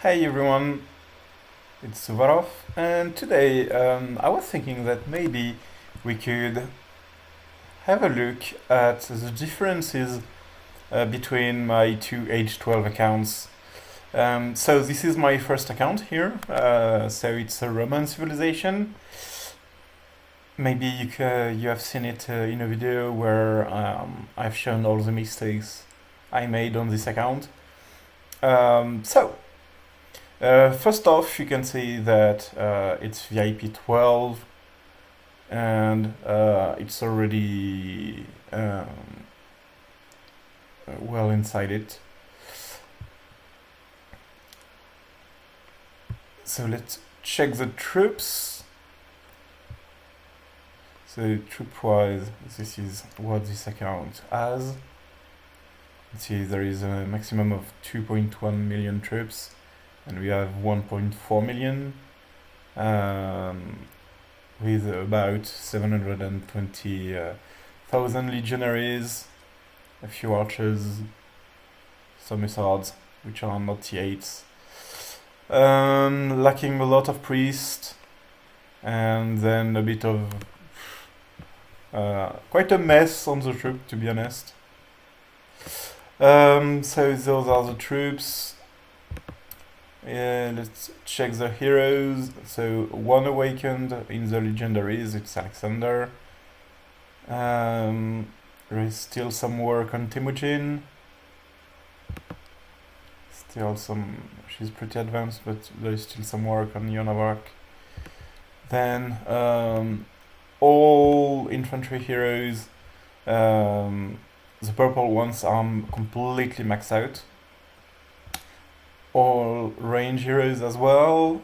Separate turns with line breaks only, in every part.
Hey everyone, it's Souvarov, and today I was thinking that maybe we could have a look at the differences between my two Age 12 accounts. So this is my first account here, so it's a Roman civilization. Maybe you have seen it in a video where I've shown all the mistakes I made on this account. First off, you can see that it's VIP 12 and it's already well inside it. So let's check the troops. So troop-wise, this is what this account has. Let's see, there is a maximum of 2.1 million troops. And we have 1.4 million with about 720,000 legionaries, a few archers, some hussards, which are not T8s, lacking a lot of priests, and then a bit of quite a mess on the troop, to be honest. So those are the troops. Let's check the heroes. So one awakened in the legendaries, it's Alexander. There is still some work on Temujin. She's pretty advanced, but there is still some work on Yonavark. Then all infantry heroes, the purple ones are completely maxed out. All range heroes as well,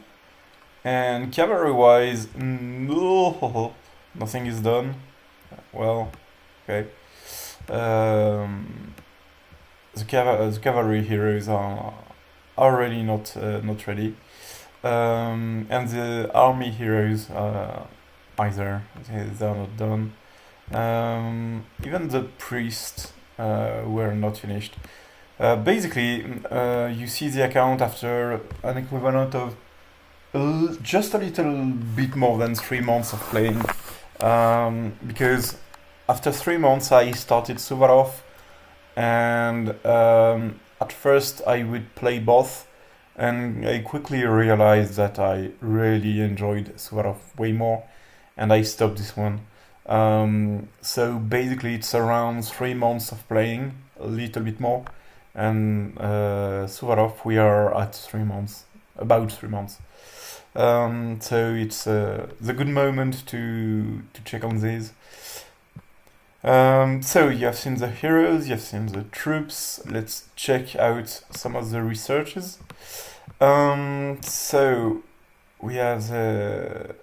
and cavalry wise, nothing is done. Well, okay. The cavalry heroes are already not ready, and the army heroes either they are not done. Even the priests were not finished. Basically, you see the account after an equivalent of just a little bit more than 3 months of playing. Because after 3 months I started Souvarov, and at first I would play both, and I quickly realized that I really enjoyed Souvarov way more, and I stopped this one. So basically it's around 3 months of playing, a little bit more. And Souvarov, we are at 3 months, about 3 months. So it's the good moment to check on these. So you have seen the heroes, you have seen the troops. Let's check out some of the researches. So we have the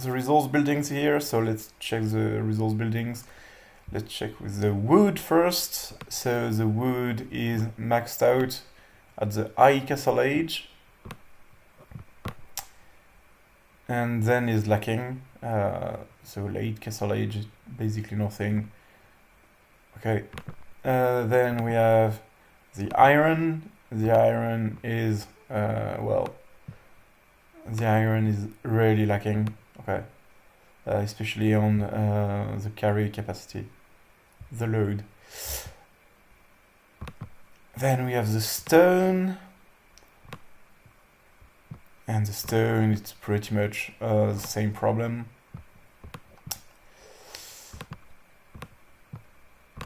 resource buildings here. So let's check the resource buildings. Let's check with the wood first. So the wood is maxed out at the high castle age, and then is lacking. So late castle age, basically nothing. Okay. Then we have the iron. The iron is well, the iron is really lacking. Okay. Especially on the carry capacity, the load. Then we have the stone, and the stone, it's pretty much the same problem.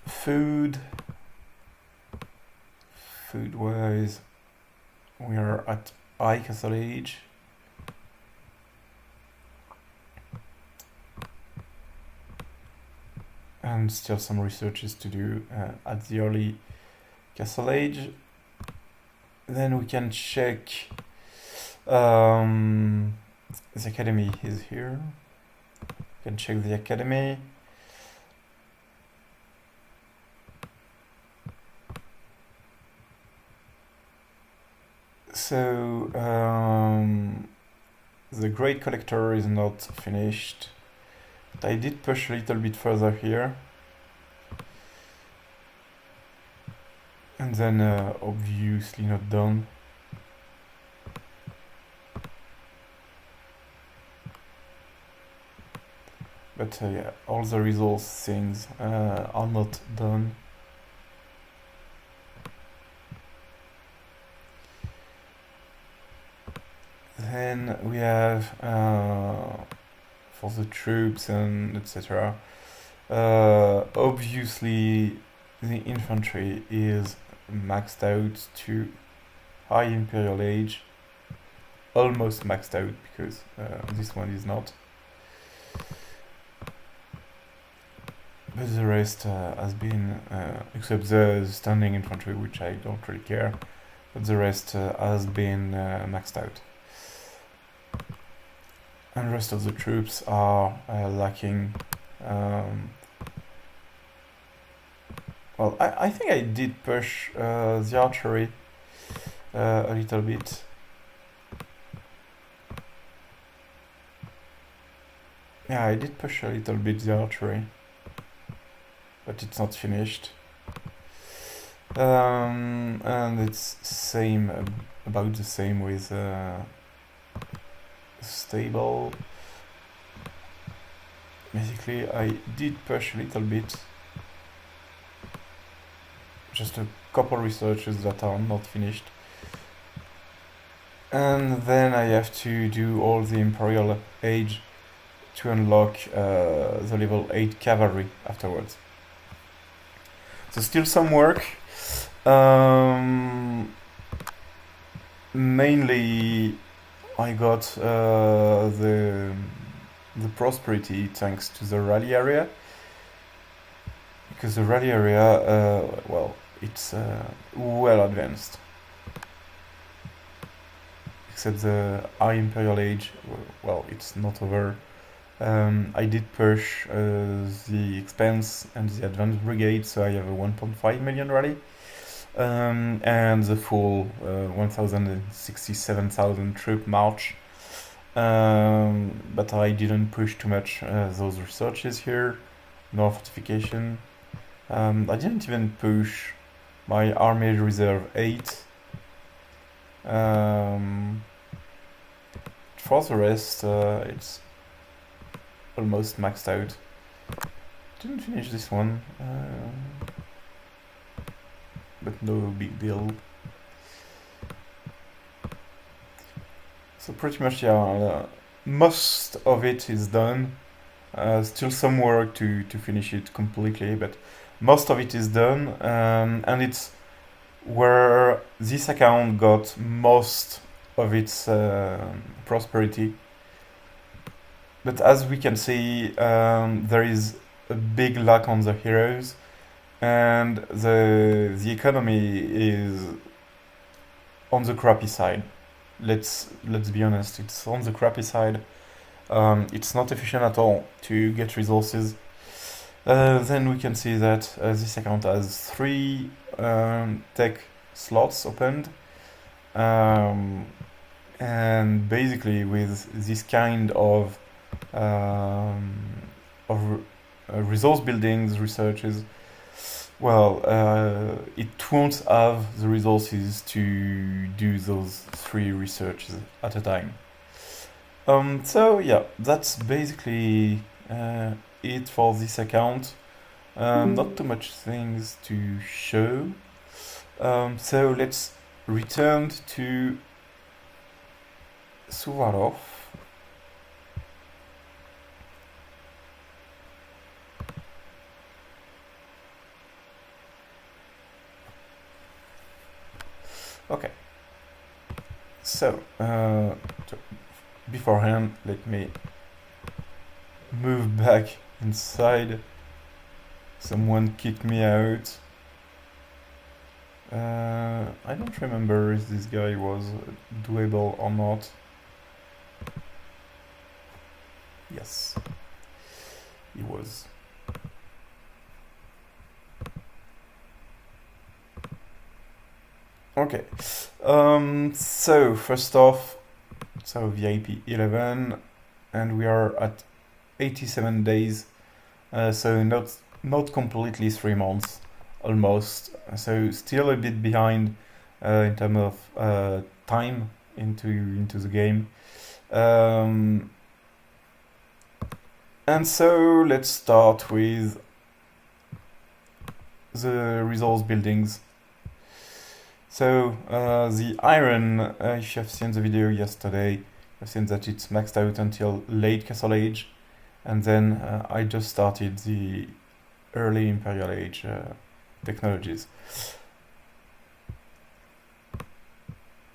Food wise, we are at high castle age. And still some researches to do at the early castle age. Then we can check the academy is here. We can check the academy. So the Great Collector is not finished. I did push a little bit further here. And then obviously not done. But yeah, all the resource things are not done. Then we have for the troops and etc. Obviously, the infantry is maxed out to high imperial age, almost maxed out because this one is not. But the rest has been, except the standing infantry, which I don't really care, but the rest has been maxed out. And the rest of the troops are lacking. Well, I think I did push the archery a little bit. Yeah, I did push a little bit the archery, but it's not finished. And it's same, about the same with stable. Basically, I did push a little bit. Just a couple researches that are not finished. And then I have to do all the Imperial Age to unlock the level 8 cavalry afterwards. So still some work. Mainly I got the prosperity thanks to the rally area, because the rally area, well, it's well advanced. Except the high imperial age, well, it's not over. I did push the expense and the advanced brigade, so I have a 1.5 million rally. And the full 1,067,000 troop march. But I didn't push too much those researches here, nor fortification. I didn't even push my army reserve 8. For the rest, it's almost maxed out. Didn't finish this one, but no big deal. So pretty much, yeah, most of it is done. Still some work to finish it completely, but most of it is done, and it's where this account got most of its prosperity. But as we can see, there is a big lack on the heroes, and the economy is on the crappy side. Let's be honest, it's on the crappy side. It's not efficient at all to get resources. Then we can see that this account has 3 tech slots opened, and basically with this kind of resource buildings, researches, well, it won't have the resources to do those 3 researches at a time. So yeah, that's basically it for this account. Not too much things to show. So let's return to Souvarov. Okay. So, beforehand, let me move back inside. Someone kicked me out. I don't remember if this guy was doable or not. Yes, he was. Okay, so first off, so VIP 11, and we are at 87 days, so not completely 3 months, almost, so still a bit behind in terms of time into the game. And so let's start with the resource buildings. So the iron, if you have seen the video yesterday, I've seen that it's maxed out until late Castle Age, and then I just started the early Imperial Age technologies.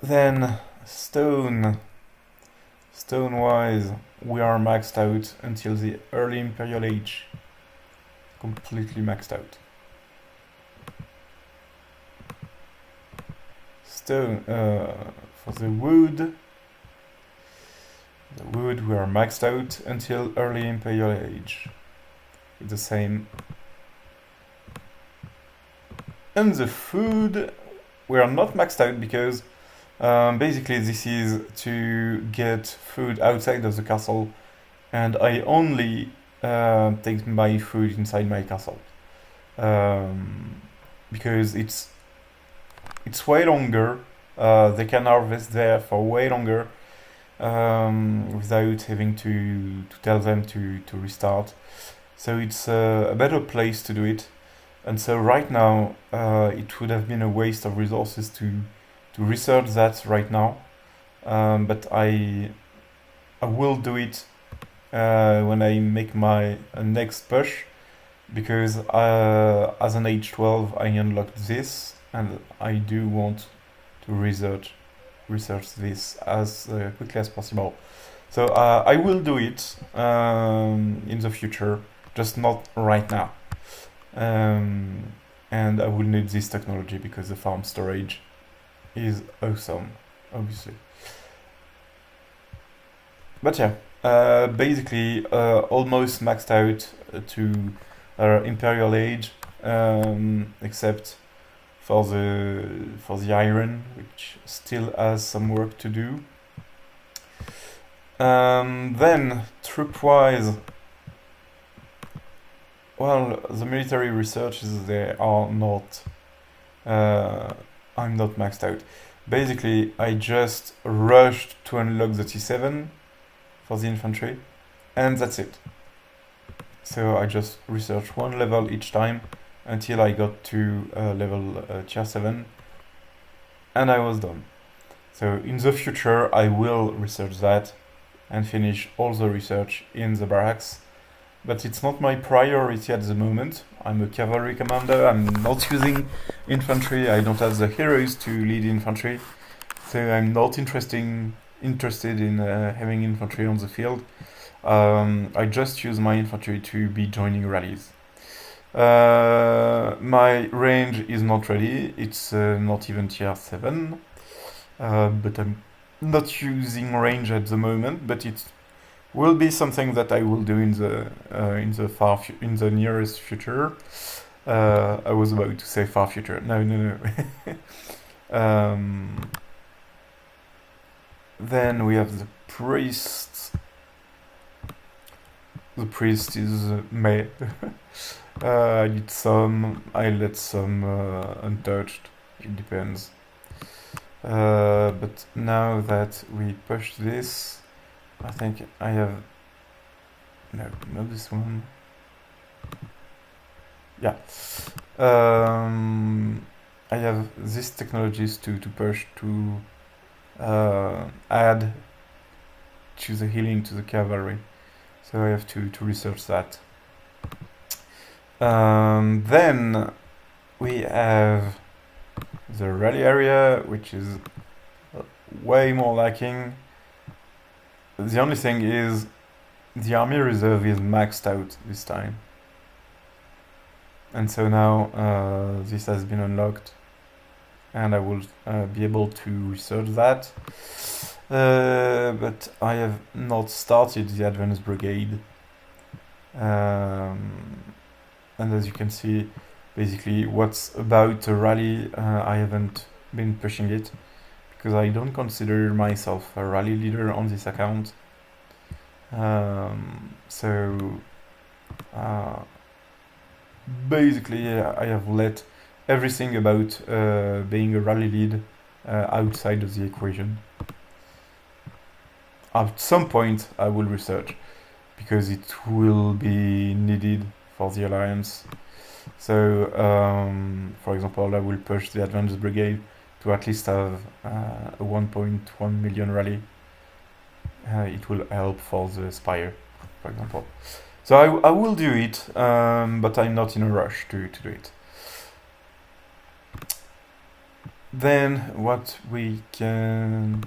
Then stone. Stone-wise, we are maxed out until the early Imperial Age. Completely maxed out. Stone, for the wood we are maxed out until early Imperial Age. It's the same. And the food, we are not maxed out because basically this is to get food outside of the castle, and I only take my food inside my castle. Because it's way longer, they can harvest there for way longer without having to tell them to restart. So it's a better place to do it. And so right now it would have been a waste of resources to research that right now, but I will do it when I make my next push, because as an Age 12 I unlocked this, and I do want to research this as quickly as possible. So I will do it in the future, just not right now. And I will need this technology because the farm storage is awesome, obviously. But yeah, basically almost maxed out to Imperial Age, except for the iron, which still has some work to do. Then troop-wise, well, the military researches, they are not. I'm not maxed out. Basically, I just rushed to unlock the T7 for the infantry, and that's it. So I just researched one level each time until I got to level tier 7, and I was done. So in the future, I will research that and finish all the research in the barracks. But it's not my priority at the moment. I'm a cavalry commander, I'm not using infantry, I don't have the heroes to lead infantry, so I'm not interested in having infantry on the field. I just use my infantry to be joining rallies. My range is not ready, it's not even tier 7, but I'm not using range at the moment, but it's will be something that I will do in the nearest future. I was about to say far future. No. Then we have the priest. The priest is meh. I did some. I let some untouched. It depends. But now that we push this, I think I have... No, not this one. Yeah. I have these technologies to push to add to the healing to the cavalry. So I have to research that. Then we have the rally area, which is way more lacking. The only thing is the army reserve is maxed out this time, and so now this has been unlocked, and I will be able to research that, but I have not started the advanced brigade, and as you can see, basically what's about a rally, I haven't been pushing it because I don't consider myself a rally leader on this account. So basically I have let everything about being a rally lead outside of the equation. At some point I will research. because it will be needed for the alliance. So, for example, I will push the Advanced Brigade to at least have a 1.1 million rally. It will help for the Spire, for example. So I will do it, but I'm not in a rush to do it. Then what can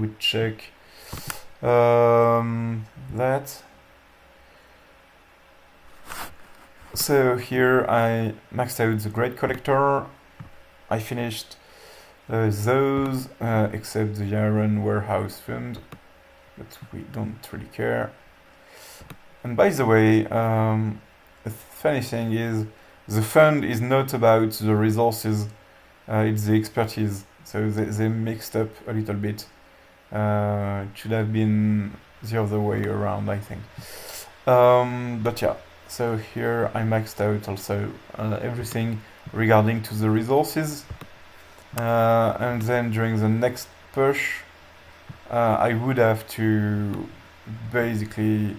we check? That. So here I maxed out the Great Collector. I finished those, except the Iron Warehouse Fund, but we don't really care. And by the way, the funny thing is, the fund is not about the resources, it's the expertise. So they mixed up a little bit. It should have been the other way around, I think. But yeah, so here I maxed out also everything regarding to the resources. And then during the next push, I would have to basically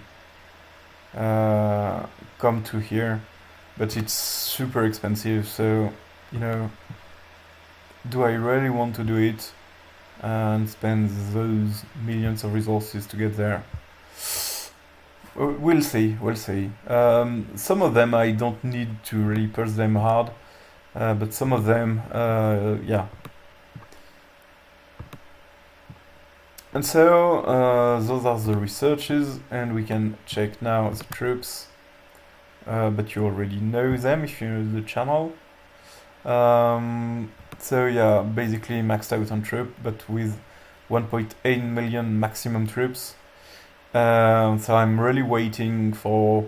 come to here, but it's super expensive, so you know, do I really want to do it and spend those millions of resources to get there? We'll see. Some of them I don't need to really push them hard, but some of them, yeah. And so, those are the researches, and we can check now the troops, but you already know them if you know the channel. So yeah, basically maxed out on troop, but with 1.8 million maximum troops. So I'm really waiting for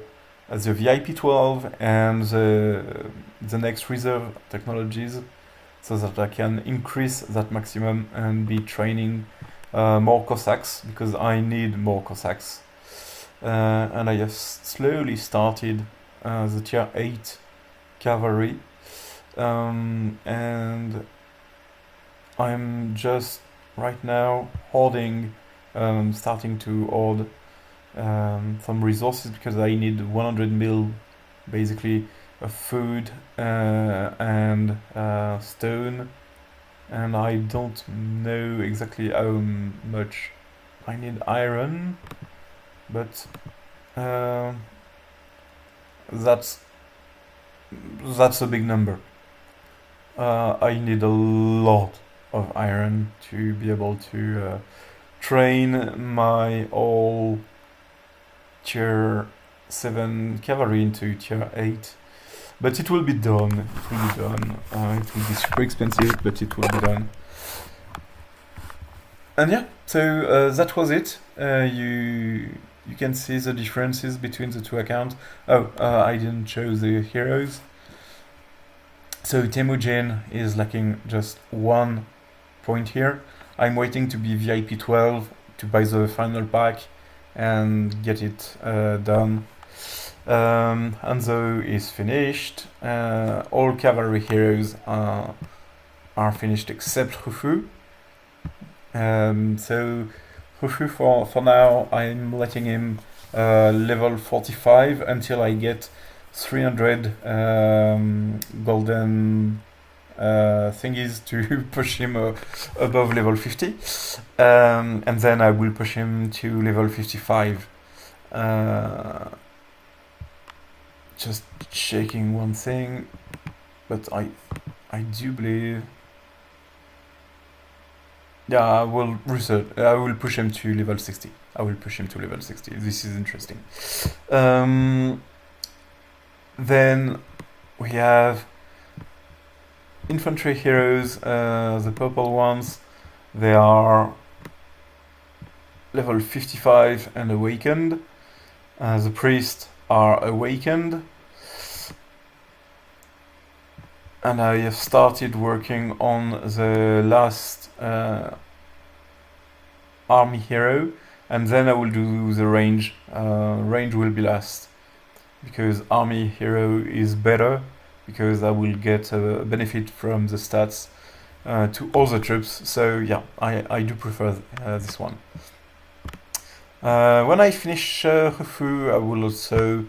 the VIP 12 and the next reserve technologies, so that I can increase that maximum and be training more Cossacks, because I need more Cossacks. And I have slowly started the tier 8 cavalry, and I'm just right now hoarding, starting to hoard some resources, because I need 100 mil basically of food and stone. And I don't know exactly how much I need iron, but that's a big number. I need a lot of iron to be able to train my all tier 7 cavalry into tier 8. But it will be done. It will be super expensive, but it will be done. And yeah, so that was it. You can see the differences between the two accounts. Oh, I didn't show the heroes. So Temujin is lacking just 1 point here. I'm waiting to be VIP 12 to buy the final pack and get it done. Hanzo is finished. All cavalry heroes are finished except Hufu. So Hufu, for now, I'm letting him level 45 until I get 300 golden thingies to push him above level 50. And then I will push him to level 55. Just checking one thing, but I do believe, yeah, I will research. I will push him to level 60. This is interesting. Then we have infantry heroes, the purple ones. They are level 55 and awakened. The priests are awakened. And I have started working on the last army hero, and then I will do the range. Range will be last, because army hero is better, because I will get a benefit from the stats to all the troops. So yeah, I do prefer this one. When I finish Hufu, I will also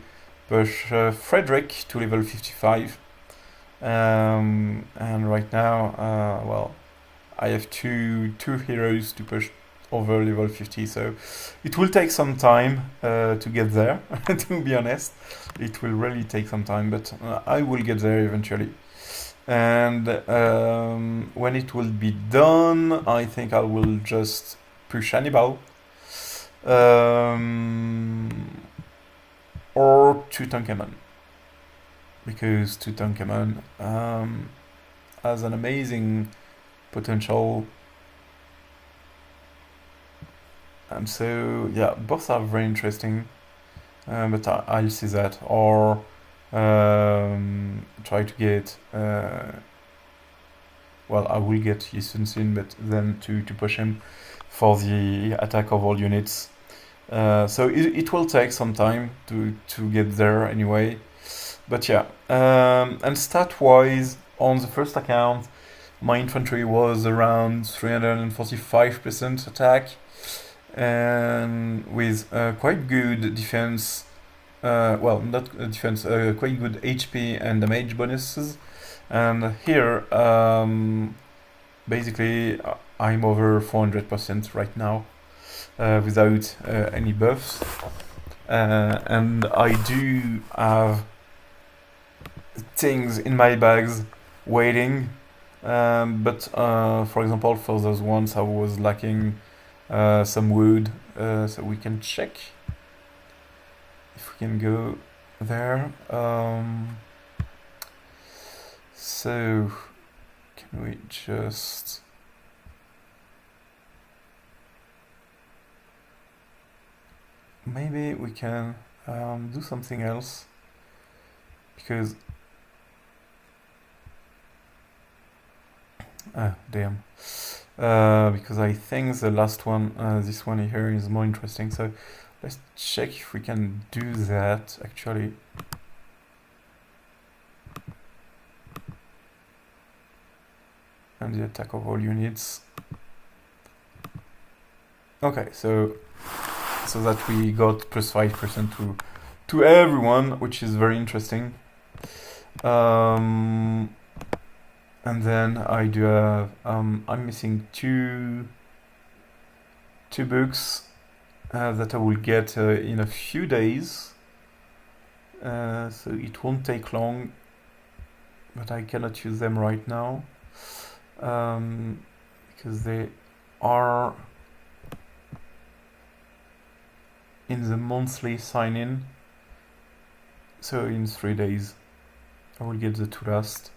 push Frederick to level 55. And right now, well, I have two heroes to push over level 50, so it will take some time to get there. To be honest, it will really take some time, but I will get there eventually. And when it will be done, I think I will just push Hannibal or Tutankhamun, because Tutankhamun has an amazing potential. And so, yeah, both are very interesting, but I'll see that. Or try to get, well, I will get Yisun, but then to push him for the attack of all units. So it will take some time to get there anyway. But yeah, and stat-wise, on the first account, my infantry was around 345% attack, and with quite good defense, well, not defense, quite good HP and damage bonuses. And here, basically, I'm over 400% right now, without any buffs. And I do have things in my bags waiting, but for example, for those ones I was lacking some wood, so we can check if we can go there. So can we just maybe we can do something else, because damn, because I think the last one, this one here, is more interesting. So let's check if we can do that actually. And the attack of all units. Okay, so that we got plus 5% to everyone, which is very interesting. And then I do have, I'm missing two books that I will get in a few days. So it won't take long, but I cannot use them right now, because they are in the monthly sign-in. So in 3 days I will get the two last.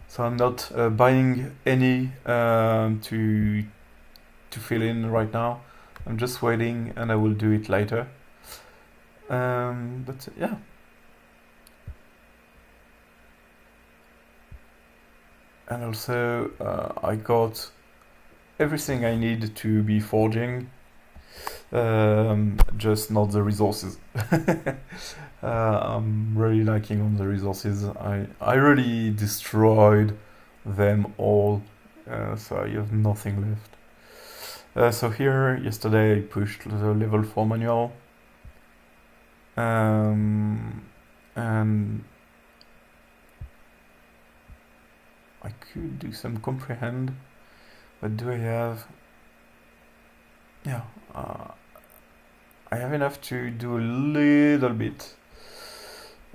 So I'm not buying any to fill in right now. I'm just waiting, and I will do it later. But yeah. And also I got everything I need to be forging, just not the resources. I'm really lacking on the resources. I really destroyed them all, so I have nothing left. So here, yesterday I pushed the level 4 manual, and I could do some comprehend, but do I have... Yeah, I have enough to do a little bit.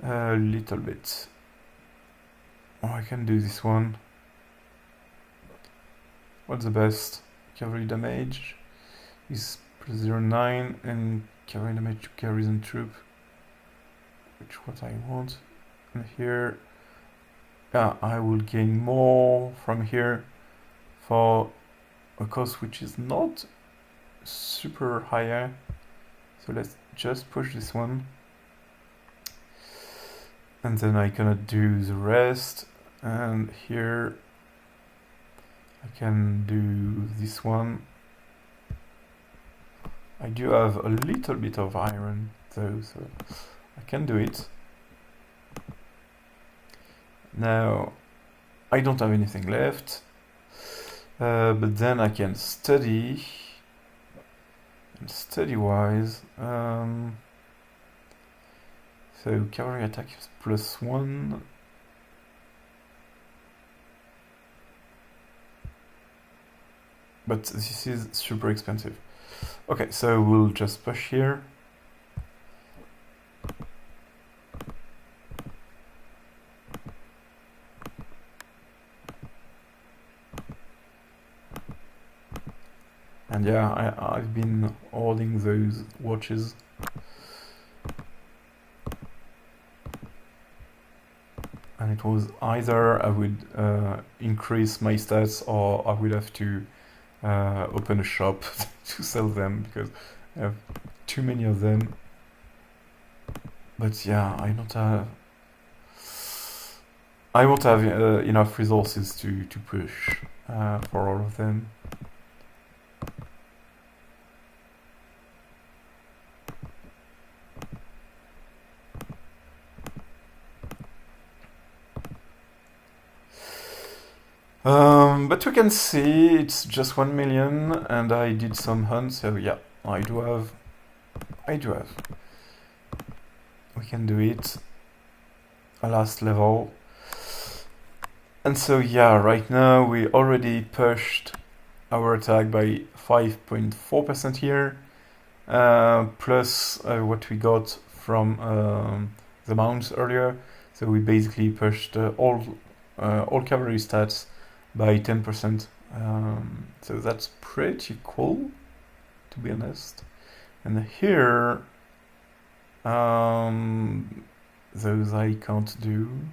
Oh, I can do this one. What's the best? Cavalry damage is plus 0.9, and cavalry damage to garrison troop, which what I want. And here, yeah, I will gain more from here for a cost which is not super higher. So let's just push this one, and then I cannot do the rest. And here I can do this one. I do have a little bit of iron though, so I can do it. Now I don't have anything left, but then I can study, And study wise, so cavalry attack is +1. But this is super expensive. Okay, so we'll just push here. And yeah, I've been holding those watches. And it was either I would increase my stats or I would have to open a shop to sell them because I have too many of them. But yeah, I won't have enough resources to push for all of them. But we can see it's just 1 million, and I did some hunts, so yeah, I do have. We can do it. A last level. And so yeah, right now we already pushed our attack by 5.4% here, plus what we got from the mounts earlier. So we basically pushed all cavalry stats by 10%. So that's pretty cool, to be honest. And here, those I can't do.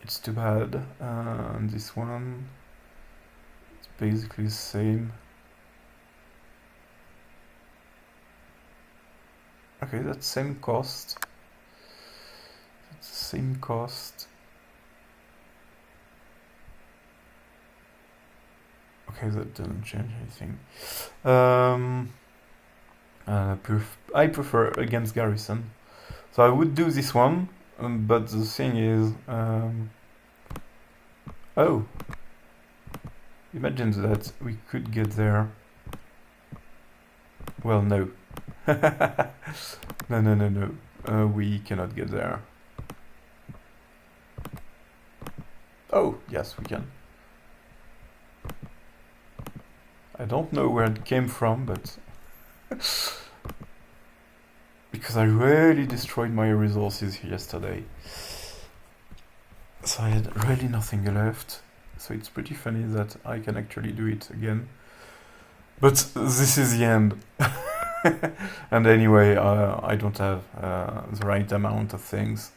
It's too bad. And this one, it's basically the same. Okay, that's same cost. It's the same cost. Okay, that doesn't change anything. I prefer against garrison. So I would do this one, but the thing is... oh! Imagine that we could get there. Well, no. No. We cannot get there. Oh, yes, we can. I don't know where it came from, but... because I really destroyed my resources yesterday. So I had really nothing left. So it's pretty funny that I can actually do it again. But this is the end. And anyway, I don't have the right amount of things.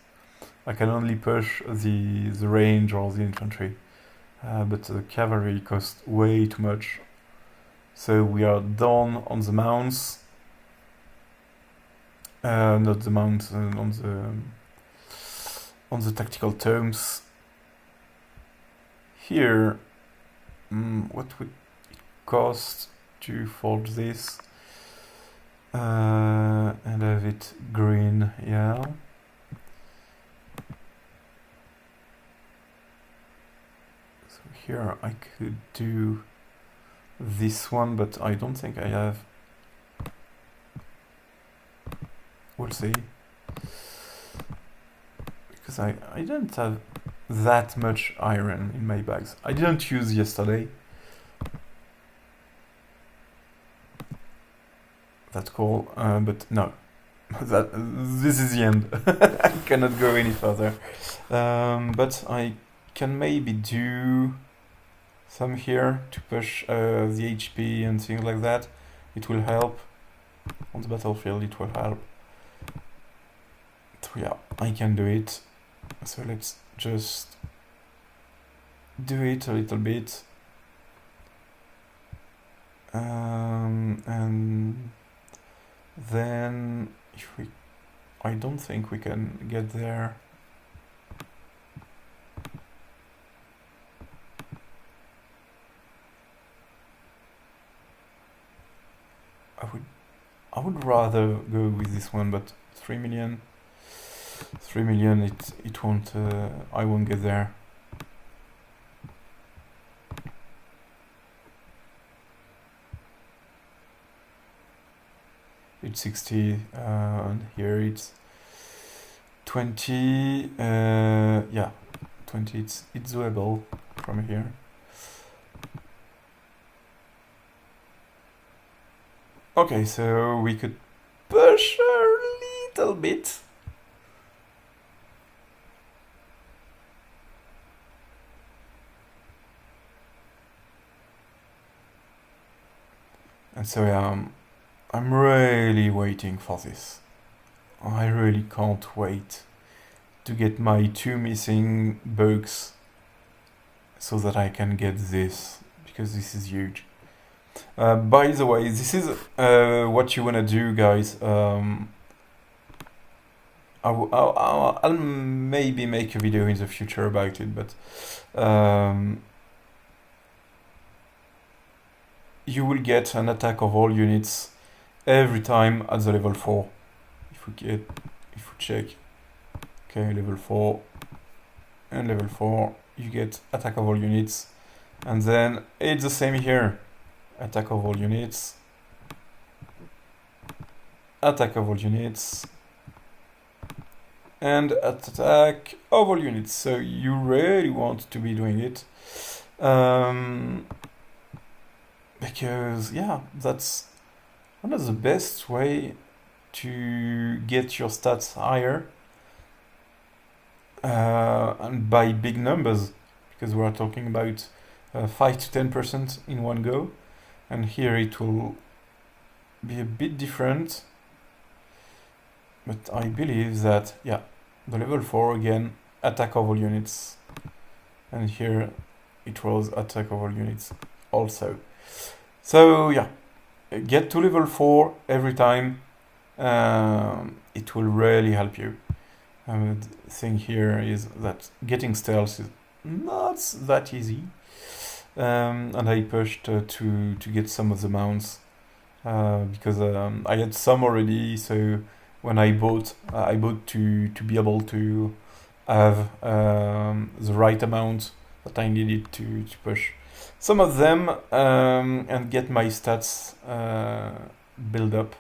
I can only push the range or the infantry. But the cavalry costs way too much. So we are done on the mounts. Not the mounts, on the tactical terms. Here, what would it cost to forge this? And have it green, yeah. So here I could do this one, but I don't think I have. We'll see. Because I don't have that much iron in my bags. I didn't use yesterday. That's cool, but no. This is the end. I cannot go any further. But I can maybe do some here to push the HP and things like that. It will help. On the battlefield it will help. So yeah, I can do it. So let's just do it a little bit. And then I don't think we can get there. I would rather go with this one, but 3 million, it won't. I won't get there. it's 60, and here it's 20. Yeah, 20. It's doable from here. Okay, so we could push a little bit. And so I'm really waiting for this. I really can't wait to get my 2 missing bugs so that I can get this, because this is huge. By the way, this is what you wanna do, guys. I'll maybe make a video in the future about it, but you will get an attack of all units every time at the level 4. If we check, okay, level 4 and level 4, you get attack of all units, and then it's the same here. Attack of all units, attack of all units, and attack of all units. So you really want to be doing it, because yeah, that's one of the best way to get your stats higher, and by big numbers, because we are talking about 5 to 10% in one go, and here it will be a bit different, but I believe that, yeah, the level 4 again, attack of all units, and here it was attack of all units also. So yeah, get to level 4 every time. It will really help you. The thing here is that getting stealth is not that easy, and I pushed to get some of the mounts, because I had some already. So when I bought to be able to have the right amount that I needed to push some of them, and get my stats build up.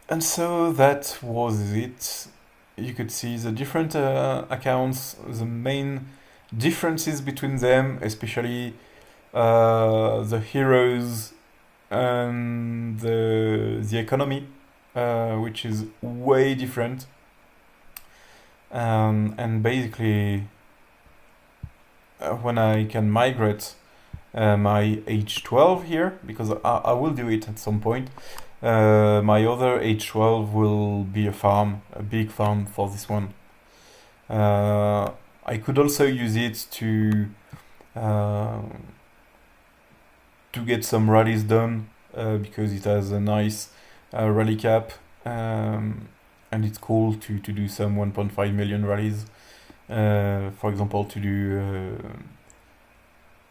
And so that was it. You could see the different accounts, the main differences between them, especially the heroes and the economy, which is way different. And basically, when I can migrate my Age 12 here, because I will do it at some point, my other Age 12 will be a farm, a big farm for this one. I could also use it to get some rallies done, because it has a nice rally cap, and it's cool to do some 1.5 million rallies. For example, to do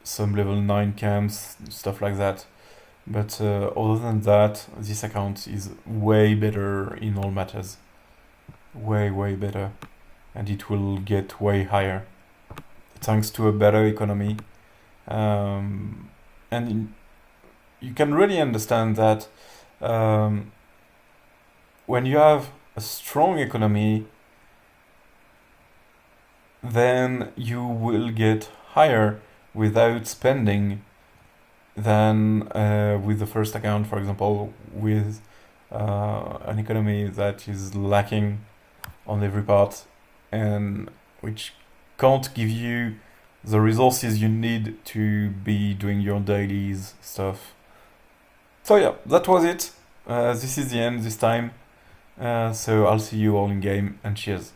some level 9 camps, stuff like that. But other than that, this account is way better in all matters. Way better. And it will get way higher, thanks to a better economy. And you can really understand that when you have a strong economy, then you will get higher without spending than with the first account, for example, with an economy that is lacking on every part, and which can't give you the resources you need to be doing your dailies stuff. So yeah, that was it. This is the end this time. So I'll see you all in game, and cheers.